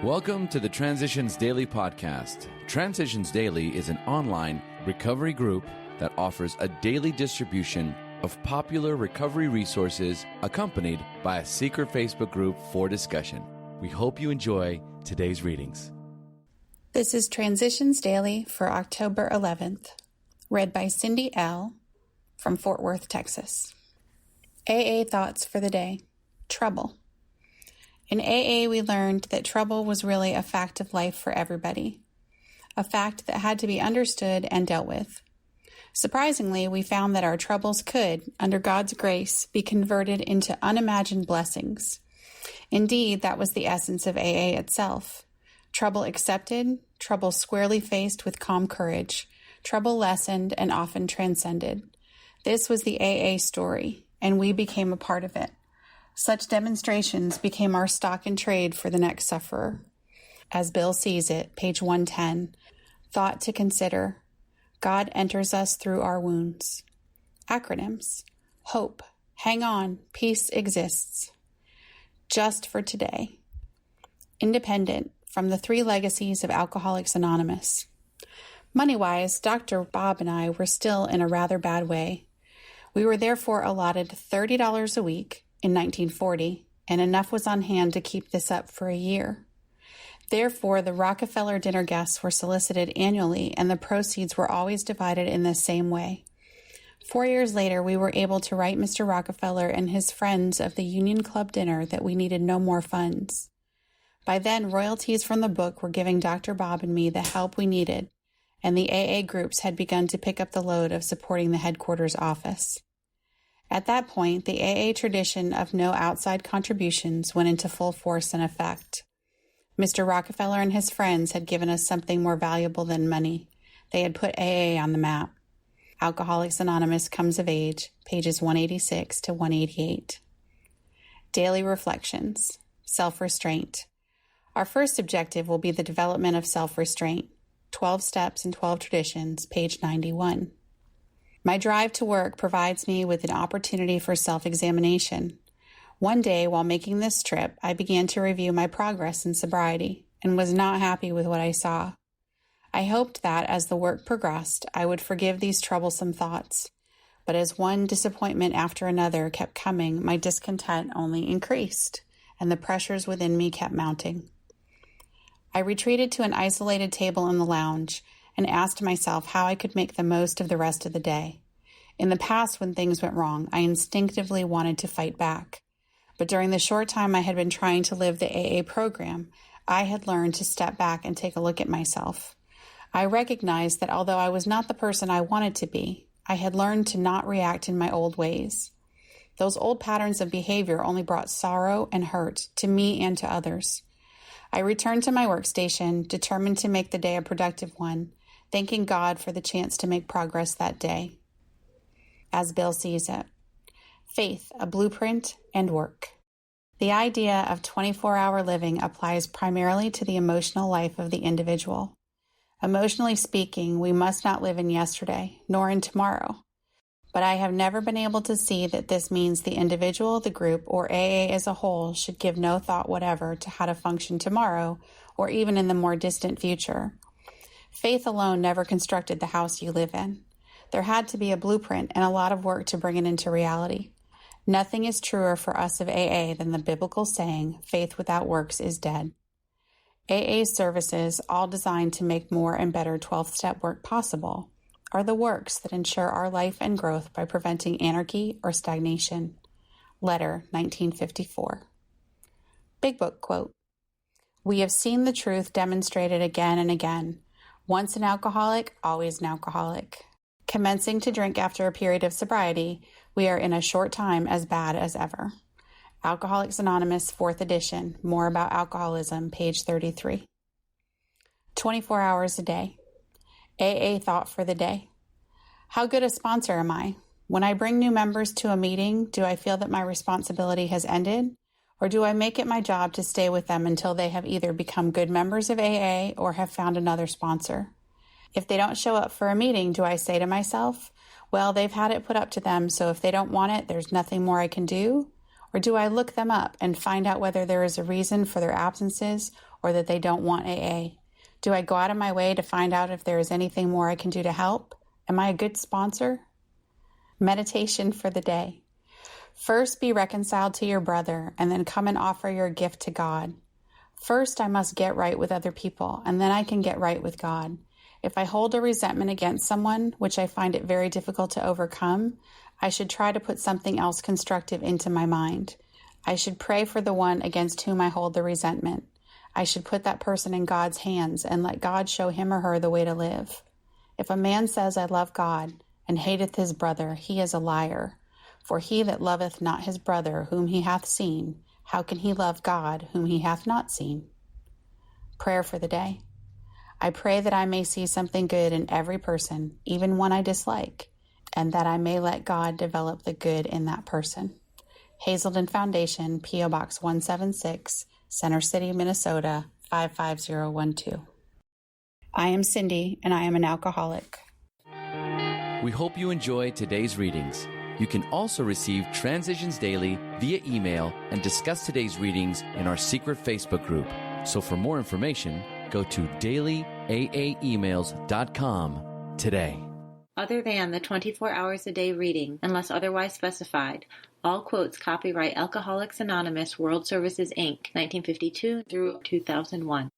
Welcome to the Transitions Daily podcast. Transitions Daily is an online recovery group that offers a daily distribution of popular recovery resources accompanied by a secret Facebook group for discussion. We hope you enjoy today's readings. This is Transitions Daily for October 11th, read by Cindy L. from Fort Worth, Texas. AA thoughts for the day. Trouble. In AA, we learned that trouble was really a fact of life for everybody, a fact that had to be understood and dealt with. Surprisingly, we found that our troubles could, under God's grace, be converted into unimagined blessings. Indeed, that was the essence of AA itself. Trouble accepted, trouble squarely faced with calm courage, trouble lessened and often transcended. This was the AA story, and we became a part of it. Such demonstrations became our stock in trade for the next sufferer. As Bill sees it, page 110, thought to consider, God enters us through our wounds. Acronyms: HOPE, hang on, peace exists. Just for today. Independent, from the 3 legacies of Alcoholics Anonymous. Money-wise, Dr. Bob and I were still in a rather bad way. We were therefore allotted $30 a week in 1940, and enough was on hand to keep this up for a year. Therefore, the Rockefeller dinner guests were solicited annually, and the proceeds were always divided in the same way. 4 years later, we were able to write Mr. Rockefeller and his friends of the Union Club dinner that we needed no more funds. By then, royalties from the book were giving Dr. Bob and me the help we needed, and the AA groups had begun to pick up the load of supporting the headquarters office. At that point, the AA tradition of no outside contributions went into full force and effect. Mr. Rockefeller and his friends had given us something more valuable than money. They had put AA on the map. Alcoholics Anonymous comes of age, pages 186 to 188. Daily reflections. Self-restraint. Our first objective will be the development of self-restraint. 12 Steps and 12 Traditions, page 91. My drive to work provides me with an opportunity for self-examination. One day, while making this trip, I began to review my progress in sobriety and was not happy with what I saw. I hoped that, as the work progressed, I would forgive these troublesome thoughts. But as one disappointment after another kept coming, my discontent only increased, and the pressures within me kept mounting. I retreated to an isolated table in the lounge and asked myself how I could make the most of the rest of the day. In the past, when things went wrong, I instinctively wanted to fight back. But during the short time I had been trying to live the AA program, I had learned to step back and take a look at myself. I recognized that although I was not the person I wanted to be, I had learned to not react in my old ways. Those old patterns of behavior only brought sorrow and hurt to me and to others. I returned to my workstation, determined to make the day a productive one, thanking God for the chance to make progress that day. As Bill sees it. Faith, a blueprint, and work. The idea of 24-hour living applies primarily to the emotional life of the individual. Emotionally speaking, we must not live in yesterday, nor in tomorrow. But I have never been able to see that this means the individual, the group, or AA as a whole should give no thought whatever to how to function tomorrow, or even in the more distant future. Faith alone never constructed the house you live in. There had to be a blueprint and a lot of work to bring it into reality. Nothing is truer for us of AA than the biblical saying, faith without works is dead. AA's services, all designed to make more and better 12-step work possible, are the works that ensure our life and growth by preventing anarchy or stagnation. Letter, 1954. Big Book quote. We have seen the truth demonstrated again and again. Once an alcoholic, always an alcoholic. Commencing to drink after a period of sobriety, we are in a short time as bad as ever. Alcoholics Anonymous, 4th edition, More About Alcoholism, page 33. 24 hours a day. AA thought for the day. How good a sponsor am I? When I bring new members to a meeting, do I feel that my responsibility has ended? Or do I make it my job to stay with them until they have either become good members of AA or have found another sponsor? If they don't show up for a meeting, do I say to myself, well, they've had it put up to them, so if they don't want it, there's nothing more I can do? Or do I look them up and find out whether there is a reason for their absences or that they don't want AA? Do I go out of my way to find out if there is anything more I can do to help? Am I a good sponsor? Meditation for the day. First, be reconciled to your brother, and then come and offer your gift to God. First, I must get right with other people, and then I can get right with God. If I hold a resentment against someone, which I find it very difficult to overcome, I should try to put something else constructive into my mind. I should pray for the one against whom I hold the resentment. I should put that person in God's hands and let God show him or her the way to live. If a man says, I love God, and hateth his brother, he is a liar. For he that loveth not his brother whom he hath seen, how can he love God whom he hath not seen? Prayer for the day. I pray that I may see something good in every person, even one I dislike, and that I may let God develop the good in that person. Hazelden Foundation, P.O. Box 176, Center City, Minnesota, 55012. I am Cindy, and I am an alcoholic. We hope you enjoyed today's readings. You can also receive Transitions Daily via email and discuss today's readings in our secret Facebook group. So for more information, go to dailyaaemails.com today. Other than the 24 hours a day reading, unless otherwise specified, all quotes copyright Alcoholics Anonymous World Services, Inc., 1952 through 2001.